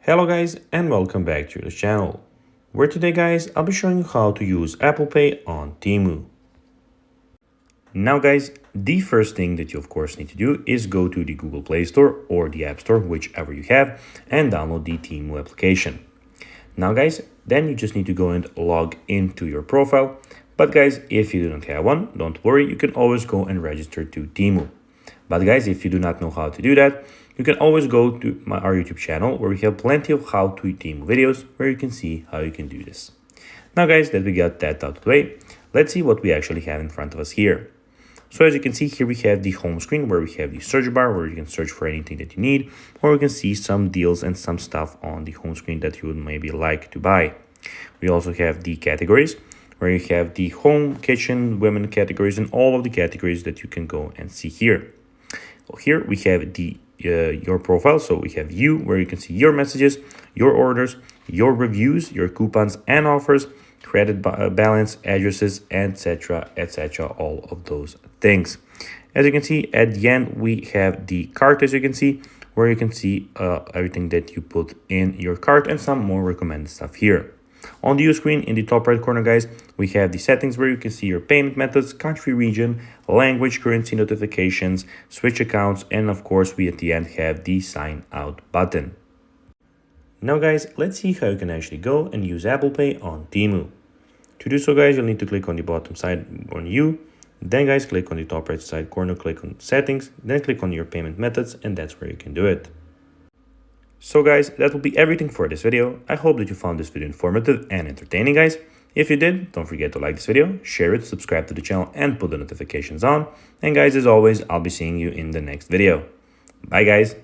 Hello guys and welcome back to the channel, where today guys I'll be showing you how to use Apple Pay on Temu. Now guys, the first thing that you of course need to do is go to the Google Play Store or the App Store, whichever you have, and download the Temu application. Now guys, then you just need to go and log into your profile. But guys, if you do not have one, don't worry, you can always go and register to Temu. But guys, if you do not know how to do that, you can always go to our YouTube channel where we have plenty of how to Temu videos where you can see how you can do this. Now guys, that we got that out of the way, let's see what we actually have in front of us here. So as you can see here, we have the home screen where we have the search bar where you can search for anything that you need, or you can see some deals and some stuff on the home screen that you would maybe like to buy. We also have the categories where you have the home, kitchen, women categories, and all of the categories that you can go and see here. Here we have the your profile, so we have you, where you can see your messages, your orders, your reviews, your coupons and offers, credit balance, addresses, etc, all of those things. As you can see at the end, we have the cart, as you can see, where you can see everything that you put in your cart and some more recommended stuff here. On the view screen in the top right corner guys, we have the settings where you can see your payment methods, country, region, language, currency, notifications, switch accounts, and of course we at the end have the sign out button. Now guys, let's see how you can actually go and use Apple Pay on Temu. To do so guys, you'll need to click on the bottom side on you, then guys click on the top right side corner, click on settings, then click on your payment methods, and that's where you can do it. So guys, that will be everything for this video. I hope that you found this video informative and entertaining guys. If you did, don't forget to like this video, share it, subscribe to the channel, and put the notifications on. And guys, as always, I'll be seeing you in the next video. Bye guys.